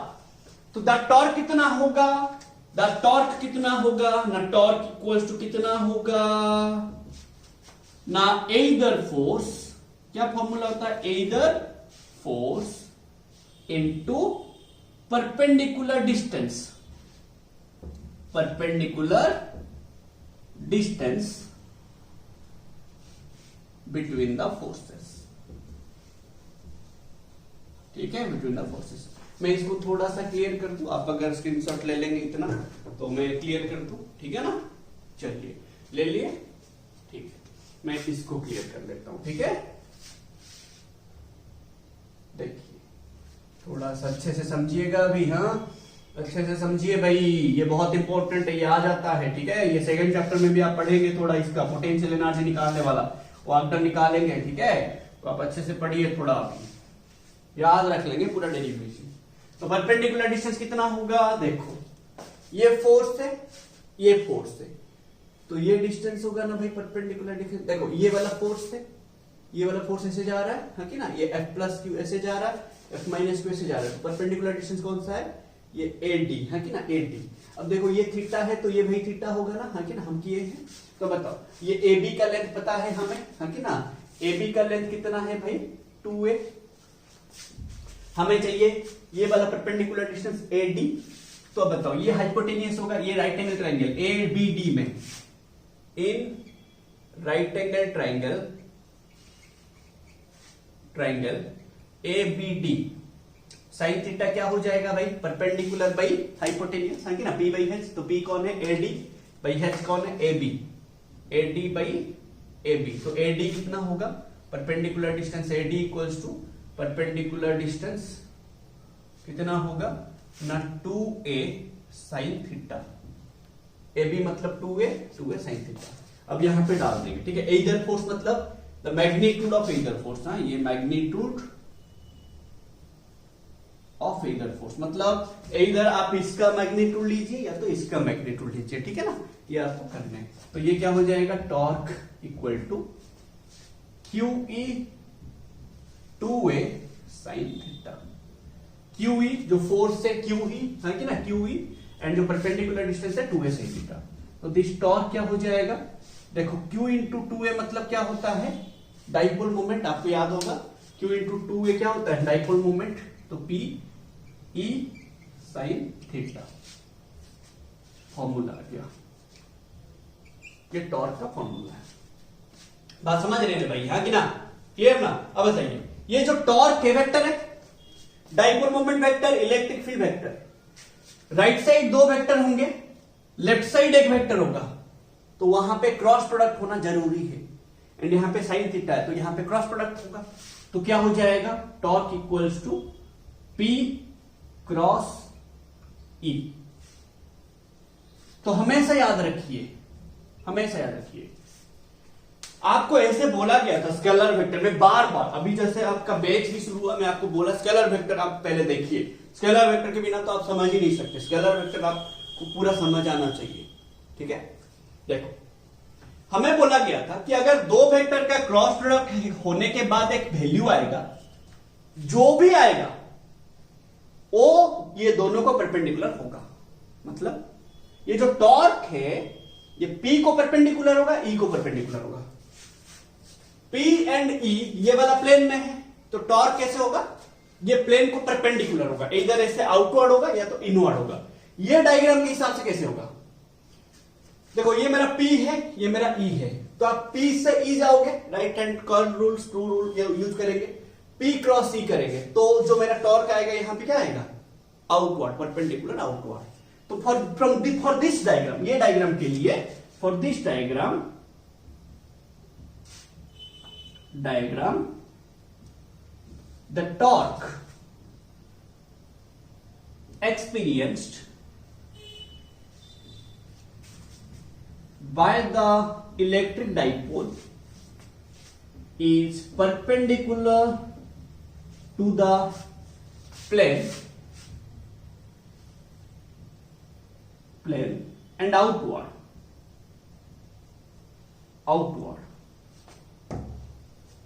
तो द टॉर्क कितना होगा, द टॉर्क कितना होगा ना, टॉर्क इक्वल्स टू कितना होगा ना, एइदर फोर्स, क्या फॉर्मूला होता है, एइदर force into perpendicular distance between the forces। ठीक है, between the forces। मैं इसको थोड़ा सा क्लियर कर दूं, आप अगर स्क्रीनशॉट ले लेंगे इतना तो मैं क्लियर कर दूं, ठीक है ना। चलिए ले लिए, ठीक है, मैं इसको क्लियर कर लेता हूं, ठीक है। देखिए थोड़ा सा अच्छे से समझिएगा अभी, हाँ अच्छे से समझिए भाई, ये बहुत इंपॉर्टेंट है, ये आ जाता है, ठीक है। ये सेकंड चैप्टर में भी आप पढ़ेंगे थोड़ा इसका, पोटेंशियल एनर्जी निकालने वाला वो आप निकालेंगे, ठीक है। तो आप अच्छे से पढ़िए, थोड़ा याद रख लेंगे पूरा डेरिवेशन। तो परपेंडिकुलर डिस्टेंस कितना होगा, देखो ये फोर्स है, ये फोर्स है, तो ये डिस्टेंस होगा ना भाई परपेंडिकुलर डिस्टेंस। देखो ये वाला फोर्स है, ये वाला फोर्स ऐसे जा रहा है कि ना, ये F प्लस क्यू ऐसे जा रहा है, F माइनस क्यू ऐसे जा रहा है। परपेंडिकुलर डिस्टेंस कौन सा है, ये AD है कि ना, AD। अब देखो ये थीटा है तो ये भाई थीटा होगा ना, है कि ना, हम किए हैं। तो बताओ ये AB का लेंथ पता है हमें, है कि ना, AB का लेंथ कितना है भाई 2a। हमें चाहिए ये वाला परपेंडिकुलर डिस्टेंस AD। तो अब बताओ ये हाइपोटेनियस होगा, ये राइट एंगल ट्राइंगल ABD में, in right angle triangle ABD sine theta क्या हो जाएगा भाई, परपेंडिकुलर बाई हाइपोटेनियस, है कि ना, P बाई H। तो P कौन है, AD बाई H कौन है, AB, AD बाई AB। तो AD कितना होगा, perpendicular distance AD equals to perpendicular distance कितना होगा ना, 2a साइन थीटा। AB मतलब 2a साइन थीटा। अब यहां पे डाल देंगे, ठीक है। एइदर फोर्स मतलब द मैग्नीट्यूड ऑफ एइदर फोर्स, हाँ ये मैग्नीट्यूड ऑफ एइदर फोर्स मतलब इधर आप इसका मैग्नीट्यूड लीजिए या तो इसका मैग्नीट्यूड लीजिए, ठीक है ना, ये आपको करना है। तो ये क्या हो जाएगा, torque equal to QE 2a sin theta. QE जो फोर्स है QE है कि ना, QE एंड जो परपेंडिकुलर डिस्टेंस है 2a sin थीटा। तो दिस टॉर्क क्या हो जाएगा, देखो Q इंटू 2a मतलब क्या होता है, डाइपोल मोमेंट, आपको याद होगा Q इंटू 2a क्या होता है, डाइपोल मोमेंट। तो P E sin theta formula आ गया, ये टॉर्क का फॉर्मूला है। बात समझ रहे हैं भाई, हाँ कि ना, क्लियर ना। अब बताइए, ये जो टॉर्क है वेक्टर है, dipole moment vector, electric field vector. Right side दो वेक्टर होंगे, लेफ्ट साइड एक वेक्टर होगा, तो वहां पे क्रॉस प्रोडक्ट होना जरूरी है। एंड यहां पे साइन थीटा है तो यहां पे क्रॉस प्रोडक्ट होगा, तो क्या हो जाएगा, torque equals to P cross E। तो हमेशा याद रखिए, हमेशा याद रखिए, आपको ऐसे बोला गया था स्केलर वेक्टर में बार बार। अभी जैसे आपका बैच भी शुरू हुआ, मैं आपको बोला स्केलर वेक्टर आप पहले देखिए, स्केलर वेक्टर के बिना तो आप समझ ही नहीं सकते, स्केलर वेक्टर आपको पूरा समझ आना चाहिए, ठीक है। देखो हमें बोला गया था कि अगर दो वेक्टर का क्रॉस प्रोडक्ट होने के बाद एक वैल्यू आएगा, जो भी आएगा वो ये दोनों को परपेंडिकुलर होगा। मतलब ये जो टॉर्क है ये P को परपेंडिकुलर होगा, E को परपेंडिकुलर होगा। P एंड E ये वाला प्लेन में है, तो टॉर्क कैसे होगा, ये प्लेन को परपेंडिकुलर होगा, इधर ऐसे आउटवर्ड होगा या तो इनवर्ड होगा। ये डायग्राम के हिसाब से कैसे होगा, देखो ये मेरा P है, ये मेरा E है, तो आप P से E जाओगे, right hand curl rule, screw rule use करेंगे, P क्रॉस E करेंगे, तो जो मेरा टॉर्क आएगा यहां पे क्या आएगा, आउटवर्ड, परपेंडिकुलर आउटवर्ड। तो फॉर दिस डायग्राम, ये डायग्राम के लिए, for this diagram the torque experienced by the electric dipole is perpendicular to the plane and outward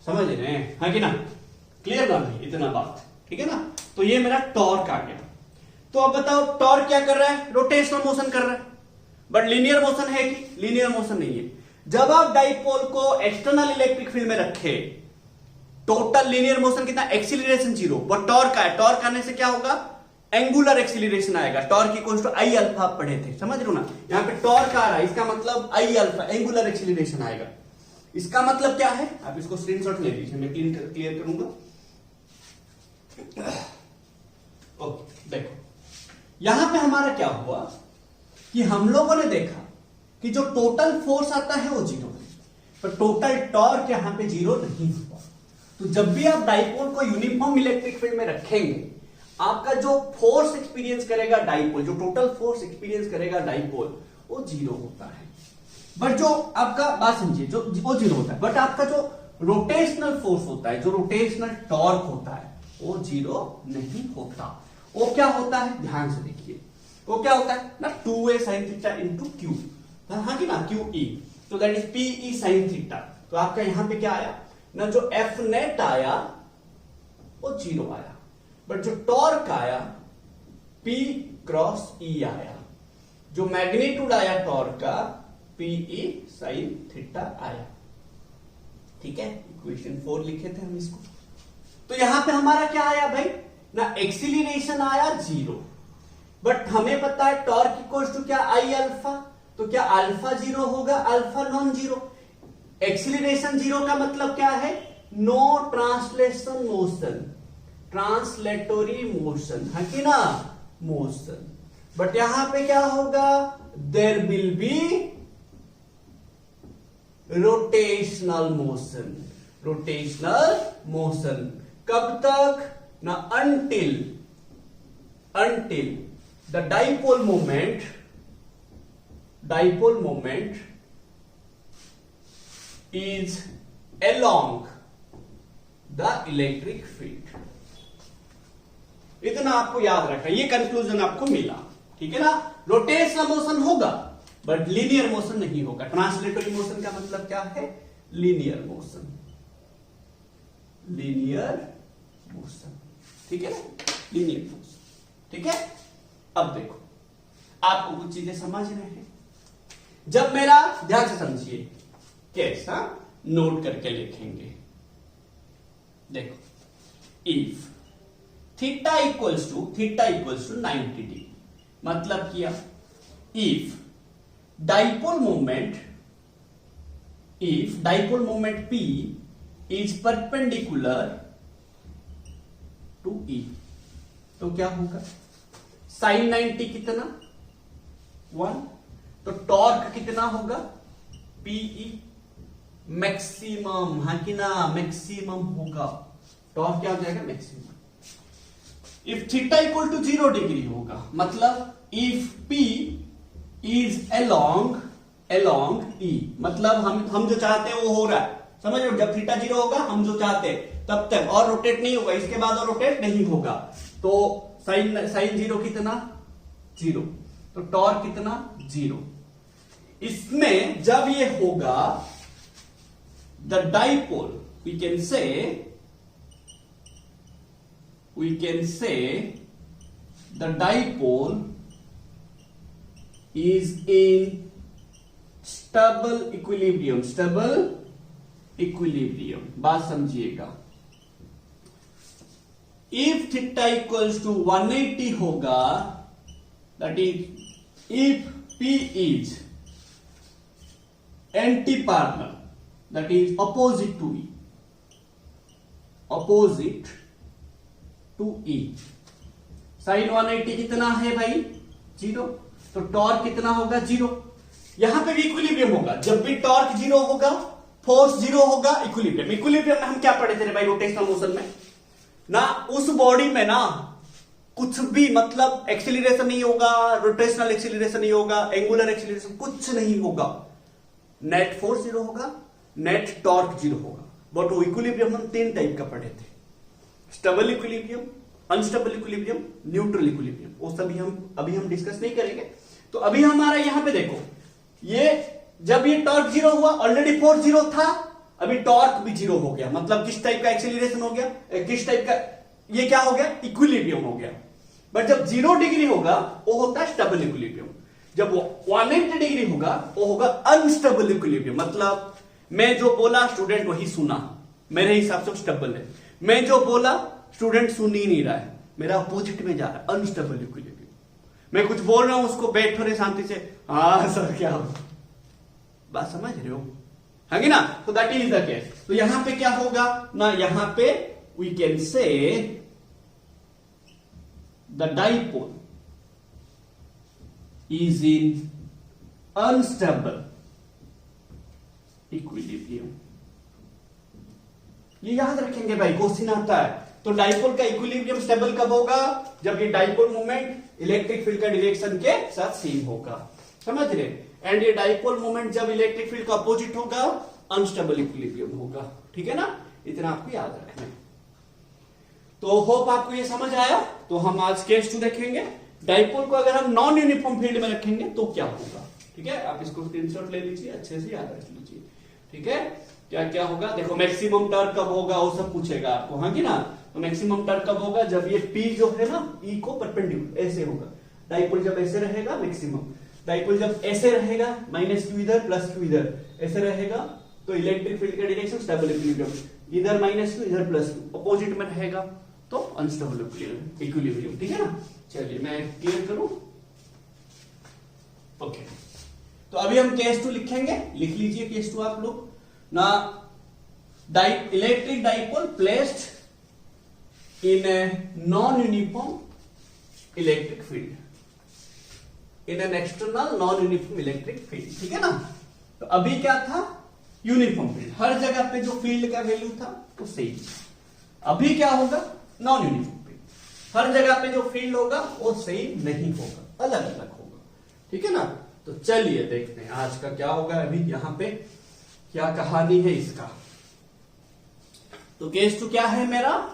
समझ रहे हैं, हाँ कि ना, क्लियर ना भाई, इतना बात, ठीक है ना। तो ये मेरा टॉर्क आ गया। तो अब बताओ टॉर्क क्या कर रहा है, रोटेशनल मोशन कर रहा है, बट लीनियर मोशन है कि, लीनियर मोशन नहीं है। जब आप डाइपोल को एक्सटर्नल इलेक्ट्रिक फील्ड में रखे, टोटल लीनियर मोशन कितना, एक्सीलरेशन 0, बट टॉर्क आया, टॉर्क आने से क्या होगा, एंगुलर एक्सीलरेशन आएगा। Torque equals to I alpha पढ़े थे, समझ रहे हो ना। यहां पे टॉर्क आ रहा है, इसका मतलब आई अल्फा, एंगुलर एक्सीलरेशन आएगा। इसका मतलब क्या है, आप इसको स्क्रीनशॉट ले लीजिए, मैं क्लियर करूंगा। ओके देखो, यहां पे हमारा क्या हुआ कि हम लोगों ने देखा कि जो टोटल फोर्स आता है वो 0 है, पर टोटल टॉर्क यहां पे 0 नहीं हुआ। तो जब भी आप डाइपोल को यूनिफॉर्म इलेक्ट्रिक फील्ड में रखेंगे, आपका जो फोर्स एक्सपीरियंस करेगा डाइपोल, जो टोटल फोर्स एक्सपीरियंस करेगा डाइपोल, वो 0 होता है। बट जो आपका, बात समझिए, जो वो 0 होता है, बट आपका जो रोटेशनल फोर्स होता है, जो रोटेशनल टॉर्क होता है, वो 0 नहीं होता। वो क्या होता है, ध्यान से देखिए, वो क्या होता है ना, 2a sin theta into Q, हाँ कि ना, QE, तो that is PE sin theta. तो आपका यहां पे क्या आया ना, जो F नेट आया वो 0 आया, बट जो टॉर्क आया P क्रॉस E आया, जो मैग्नीट्यूड आया टॉर्क का PE sin थीटा आया, ठीक है। इक्वेशन 4 लिखे थे हम इसको। तो यहां पे हमारा क्या आया भाई ना, एक्सीलरेशन आया 0, बट हमें पता है टॉर्क इक्वल्स टू क्या, आई अल्फा, तो क्या अल्फा 0 होगा, अल्फा नॉन 0। एक्सीलरेशन 0 का मतलब क्या है, no translation motion, translatory motion, है कि ना, मोशन। बट यहां पे क्या होगा, there will be rotational motion, rotational motion कब तक ना, until the dipole moment is along the electric field। इतना आपको याद रखना, ये कंक्लूजन आपको मिला, ठीक है ना। रोटेशनल मोशन होगा बट लीनियर मोशन नहीं होगा। ट्रांसलेटरी मोशन का मतलब क्या है, लीनियर मोशन, लीनियर मोशन, ठीक है ना, लीनियर फोर्स, ठीक है। अब देखो आपको कुछ चीजें समझ रहे हैं। जब मेरा, ध्यान से समझिए, कैसा नोट करके लिखेंगे। देखो, if theta equals to 90 degree, मतलब किया if dipole moment P is perpendicular to E, तो क्या होगा, साइन 90 कितना 1, तो टॉर्क कितना होगा PE मैक्सिमम, हाँ कि ना, मैक्सिमम होगा, टॉर्क क्या हो जाएगा maximum. If theta equal to 0 degree होगा, मतलब if P is along E, मतलब हम जो चाहते हैं वो हो रहा है, समझ लो। जब थीटा 0 होगा हम जो चाहते हैं तब तक, और रोटेट नहीं होगा, इसके बाद और रोटेट नहीं होगा। तो साइन 0 कितना 0, तो टॉर्क कितना 0। इसमें जब ये होगा the dipole, we can say the dipole is in stable equilibrium, बात समझिएगा। इफ थीटा इक्वल्स टू 180 होगा, that is if P is anti parallel, that is opposite to E, sine 180 कितना है भाई 0, तो टॉर्क कितना होगा 0। यहां पे भी इक्विलिब्रियम होगा, जब भी टॉर्क 0 होगा, फोर्स 0 होगा, इक्विलिब्रियम में हम क्या पढ़े थे भाई रोटेशनल मोशन में ना, उस बॉडी में ना कुछ भी, मतलब एक्सीलरेशन नहीं होगा, रोटेशनल एक्सीलरेशन नहीं होगा, एंगुलर एक्सीलरेशन कुछ नहीं होगा, नेट फोर्स 0 होगा, नेट टॉर्क 0 होगा। बट वो इक्विलिब्रियम हम 3 टाइप का पढ़े थे, stable equilibrium, unstable equilibrium, neutral equilibrium, वो सभी अभी हम डिस्कस नहीं करेंगे। तो अभी हमारा यहां पे देखो, ये जब ये टॉर्क 0 हुआ, ऑलरेडी फोर्स 0 था, अभी टॉर्क भी 0 हो गया, मतलब किस टाइप का एक्सीलरेशन हो गया, किस टाइप का, ये क्या हो गया इक्विलिब्रियम हो गया। बट जब 0 डिग्री होगा वो होता है स्टेबल इक्विलिब्रियम, जब वो 180 डिग्री होगा वो होगा अनस्टेबल इक्विलिब्रियम। मतलब मैं जो बोला स्टूडेंट वही सुना, मेरे हिसाब से स्टेबल है, मैं जो बोला स्टूडेंट सुन ही नहीं रहा है, मेरा अपोजिट में जा रहा है, अनस्टेबल इक्विलिब्रियम। मैं कुछ बोल रहा हूं उसको बैठ रहे शांति से, हाँ सर क्या हो, बात समझ रहे हो, है कि ना। तो दैट इज द केस। तो यहां पे क्या होगा ना, यहां पे we can say the dipole is in unstable equilibrium, ये याद रखेंगे भाई, क्वेश्चन आता है। तो डाइपोल का इक्विलिब्रियम स्टेबल कब होगा, जब ये डाइपोल मोमेंट इलेक्ट्रिक फील्ड का डायरेक्शन के साथ सेम होगा, समझ रहे। एंड ये डाइपोल मोमेंट जब इलेक्ट्रिक फील्ड का अपोजिट होगा, अनस्टेबल इक्विलिब्रियम होगा, ठीक है ना, इतना आपको याद रखना है। तो होप आपको ये समझ आया। तो हम आज केस 2 देखेंगे। डाइपोल को अगर हम नॉन यूनिफॉर्म फील्ड में रखेंगे तो क्या होगा, ठीक है, आप इसको स्क्रीनशॉट ले लीजिए, अच्छे से याद रख लीजिए, ठीक है। क्या क्या होगा, देखो मैक्सिमम टॉर्क कब होगा वो सब पूछेगा आपको, हाँ कि ना। तो मैक्सिमम टॉर्क कब होगा, जब ये P जो है ना E को परपेंडिकुलर ऐसे होगा, डाइपोल जब ऐसे रहेगा मैक्सिमम, डाइपोल जब ऐसे रहेगा -q इधर +q इधर ऐसे रहेगा, तो इलेक्ट्रिक फील्ड का डायरेक्शन स्टेबल इक्विलिब्रियम, इधर -q इधर +q, अपोजिट में रहेगा तो अनस्टेबल इक्विलिब्रियम, ठीक है ना। चलिए मैं क्लियर करूं, ओके। तो अभी हम केस 2 लिखेंगे, लिख लीजिए केस 2 आप लोग ना। Electric dipole placed in a non uniform electric field, in an external non uniform electric field, ठीक है ना। तो अभी क्या था, यूनिफॉर्म फील्ड, हर जगह पे जो फील्ड का वैल्यू था वो सेम। अभी क्या होगा, नॉन यूनिफॉर्म फील्ड, हर जगह पे जो फील्ड होगा वो सेम नहीं होगा, अलग अलग होगा, ठीक है ना। तो चलिए देखते हैं आज का क्या होगा, अभी यहां पे क्या कहानी है इसका। तो केस 2 क्या है मेरा,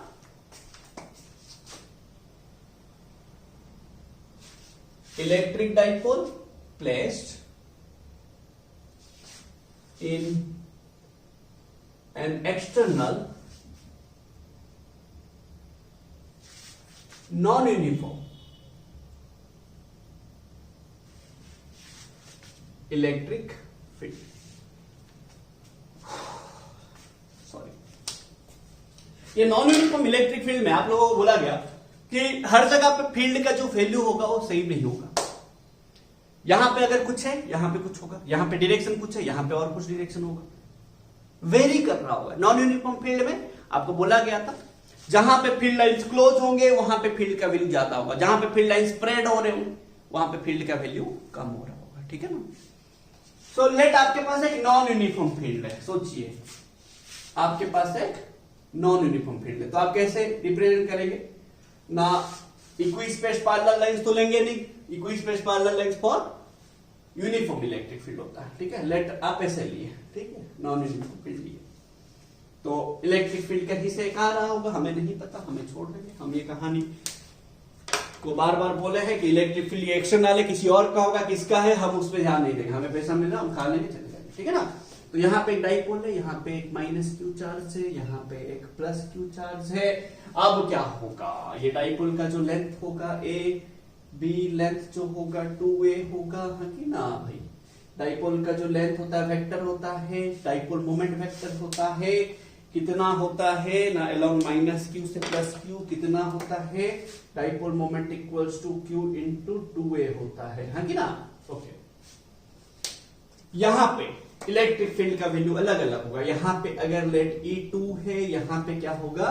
electric dipole placed in an external non uniform electric field, sorry, ये नॉन यूनिफॉर्म इलेक्ट्रिक फील्ड में आप लोगों को बोला गया कि हर जगह पे फील्ड का जो वैल्यू होगा वो सेम नहीं होगा। यहां पे अगर कुछ है यहां पे कुछ होगा, यहां पे डायरेक्शन कुछ है यहां पे और कुछ डायरेक्शन होगा, वेरी कर रहा होगा। नॉन यूनिफॉर्म फील्ड में आपको बोला गया था जहां पे फील्ड लाइंस क्लोज होंगे वहां पे फील्ड का वैल्यू ज्यादा होगा, जहां पे फील्ड लाइन स्प्रेड हो रहे होंगे वहां पे फील्ड का वैल्यू कम हो रहा होगा, ठीक है ना। सो लेट आपके पास एक नॉन यूनिफॉर्म फील्ड है, सोचिए आपके पास एक नॉन यूनिफॉर्म फील्ड है, तो आप कैसे रिप्रेजेंट करेंगे ना, इक्वी स्पेस पैरेलल लाइंस तो लेंगे नहीं, equi space parallel lines for uniform electric field होता है, ठीक है। लेट आप ऐसे लिए, ठीक है, नॉन यूनिफॉर्म फील्ड लिए, तो इलेक्ट्रिक फील्ड कहीं से कहा रहा होगा हमें नहीं पता, हमें छोड़ देंगे, हम ये कहानी को बार बार बोले हैं कि इलेक्ट्रिक फील्ड ये एक्सटर्नल है, किसी और का होगा, किसका है हम उस पर ध्यान नहीं देंगे, हमें पैसा मिल रहा हम खा लेंगे चले जाएंगे, ठीक है ना। तो यहाँ पे एक डाइपोल है, यहाँ पे एक माइनस क्यू चार्ज है, यहाँ पे एक प्लस क्यू चार्ज है। अब क्या होगा, ये डाइपोल का जो लेंथ होगा ए बी लेंथ जो होगा 2a होगा, हाँ कि ना भाई। डाइपोल का जो लेंथ होता है वेक्टर होता है, डाइपोल मोमेंट वेक्टर होता है, कितना होता है ना, अलोंग माइनस क्यू से प्लस क्यू कितना होता है, dipole moment equals to q into 2a होता है, हाँ कि ना। ओके, यहां पे इलेक्ट्रिक फील्ड का वैल्यू अलग अलग होगा, यहां पे अगर लेट E2 है, यहां पे क्या होगा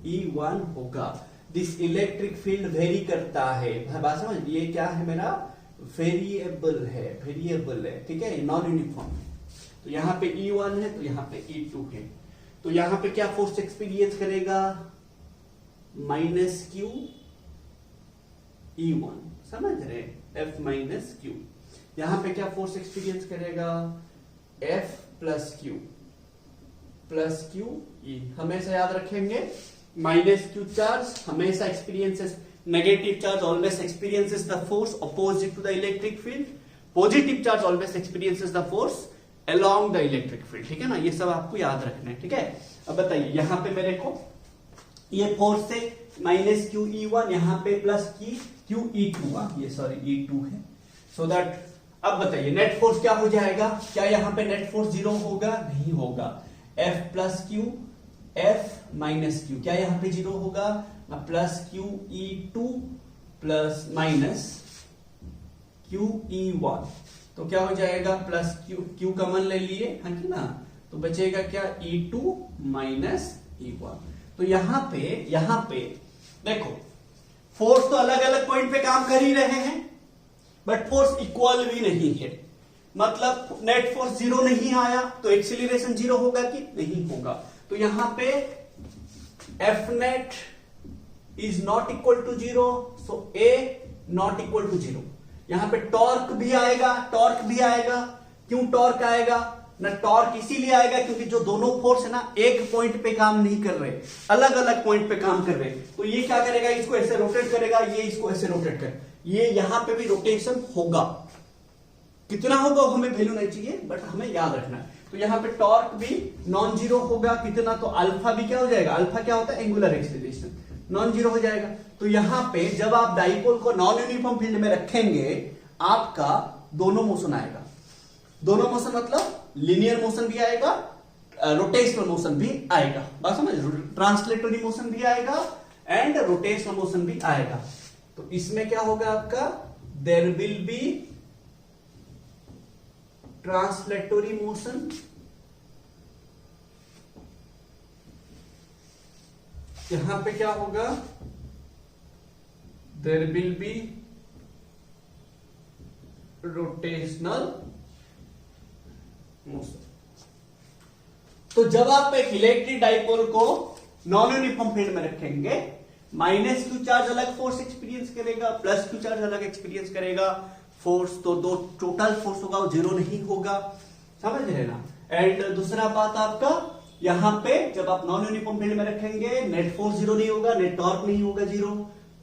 E1 होगा। दिस इलेक्ट्रिक फील्ड वेरी करता है, बात समझ, ये क्या है मेरा वेरिएबल है, वेरिएबल है, ठीक है, नॉन यूनिफॉर्म है। तो यहां पे E1 है तो यहां पे E2 है, तो यहां पे क्या फोर्स एक्सपीरियंस करेगा माइनस क्यू E1, समझ रहे, F माइनस क्यू। यहां पे क्या फोर्स एक्सपीरियंस करेगा F प्लस क्यू E। हमेशा याद रखेंगे माइनस क्यू चार्ज हमेशा experiences negative charge always experiences the force opposite to the electric field, positive charge always experiences the force along the electric field, ठीक है ना, ये सब आपको याद रखना है, ठीक है। अब बताइए यहां पे मेरे को ये फोर्स है माइनस क्यू E1, यहां पे प्लस क्यू E2, ये सॉरी E2 है, सो दैट अब बताइए नेट फोर्स क्या हो जाएगा, क्या यहां पे नेट फोर्स जीरो होगा, नहीं होगा, F plus Q F minus Q, क्या यहां पे जीरो होगा, plus Q E2 plus minus q E1, तो क्या हो जाएगा प्लस क्यू कॉमन ले लिए, हाँ कि ना, तो बचेगा क्या E2 माइनस E1। तो यहां पे देखो फोर्स तो अलग अलग पॉइंट पे काम कर ही रहे हैं बट फोर्स इक्वल भी नहीं है, मतलब नेट फोर्स जीरो नहीं आया तो एक्सीलरेशन जीरो होगा कि नहीं होगा। तो यहां पे F net is not equal to zero, so a not equal to zero. यहां पे टॉर्क भी आएगा, क्यों टॉर्क आएगा ना, टॉर्क इसीलिए आएगा क्योंकि जो दोनों फोर्स है ना एक पॉइंट पे काम नहीं कर रहे, अलग अलग पॉइंट पे काम कर रहे, तो ये क्या करेगा, इसको ऐसे रोटेट करेगा, ये इसको ऐसे रोटेट करेगा, ये यहां पे भी रोटेशन होगा, कितना होगा हमें वैल्यू नहीं चाहिए बट हमें याद रखना है। तो यहां पे टॉर्क भी नॉन जीरो होगा, कितना, तो अल्फा भी क्या हो जाएगा, अल्फा क्या होता है एंगुलर एक्सीलरेशन, नॉन जीरो हो जाएगा। तो यहां पे जब आप डाइपोल को नॉन यूनिफॉर्म फील्ड में रखेंगे आपका दोनों मोशन आएगा, दोनों मोशन मतलब लीनियर मोशन भी आएगा, रोटेशनल मोशन भी आएगा, बात समझ, ट्रांसलेटरी मोशन भी आएगा एंड रोटेशनल मोशन भी आएगा। तो इसमें क्या होगा आपका, there will be translatory motion, यहां पे क्या होगा, there will be rotational motion. तो जब आप एक इलेक्ट्रिक डाइपोल को नॉन यूनिफॉर्म फील्ड में रखेंगे, माइनस क्यू चार्ज अलग फोर्स एक्सपीरियंस करेगा, प्लस क्यू चार्ज अलग एक्सपीरियंस करेगा, फोर्स तो दो टोटल फोर्स होगा वो जीरो नहीं होगा, समझ रहे ना। एंड दूसरा बात आपका यहां पे जब आप नॉन यूनिफॉर्म फील्ड में रखेंगे नेट फोर्स जीरो नहीं होगा, नेट टॉर्क नहीं होगा जीरो,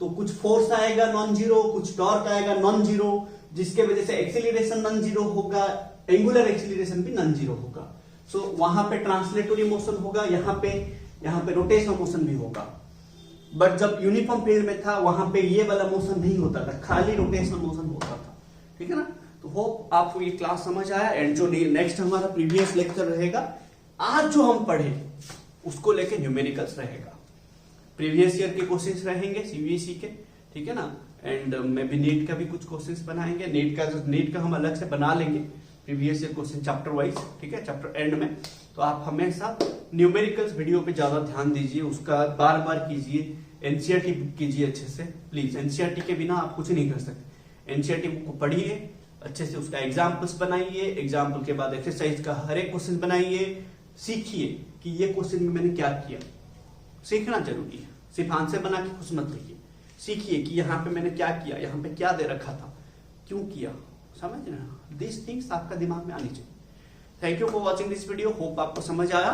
तो कुछ फोर्स आएगा नॉन जीरो, कुछ टॉर्क आएगा नॉन जीरो, जिसके वजह से एक्सीलरेशन नॉन जीरो होगा, एंगुलर एक्सीलरेशन भी नॉन जीरो होगा। सो वहां पे ट्रांसलेटरी मोशन होगा, यहां पे रोटेशनल मोशन भी होगा। बट जब यूनिफॉर्म फील्ड में था वहां पे ये वाला मोशन नहीं होता था, खाली रोटेशनल मोशन होता था। ठीक है ना। तो होप आपको ये क्लास समझ आया। एंड जो नेक्स्ट हमारा प्रीवियस लेक्चर रहेगा, आज जो हम पढ़े उसको लेके न्यूमेरिकल्स रहेगा। प्रीवियस ईयर के क्वेश्चंस रहेंगे सीबीएसई के, ठीक है ना। एंड मे बी नीट का भी कुछ क्वेश्चंस बनाएंगे। नीट का हम अलग से बना लेंगे previous year question chapter wise, ठीक है, चैप्टर एंड में। तो आप हमेशा न्यूमेरिकल्स वीडियो पे ज्यादा ध्यान दीजिए, उसका बार बार कीजिए, एनसीईआरटी बुक कीजिए अच्छे से प्लीज। एनसीईआरटी के बिना आप कुछ नहीं कर सकते। एनसीईआरटी बुक को पढ़िए अच्छे से, उसका एग्जाम्पल्स बनाइए, एग्जाम्पल के बाद एक्सरसाइज का हर एक क्वेश्चन बनाइए, सीखिए कि ये क्वेश्चन में मैंने क्या किया। सीखना जरूरी है, सिर्फ आंसर बना के खुश मत रहिए। सीखिए कि यहाँ पे मैंने क्या किया, यहाँ पे क्या दे रखा था, क्यों किया, समझ रहे हैं। दिस थिंग्स आपका दिमाग में आनी चाहिए। Thank you for watching this video. Hope आपको समझ आया।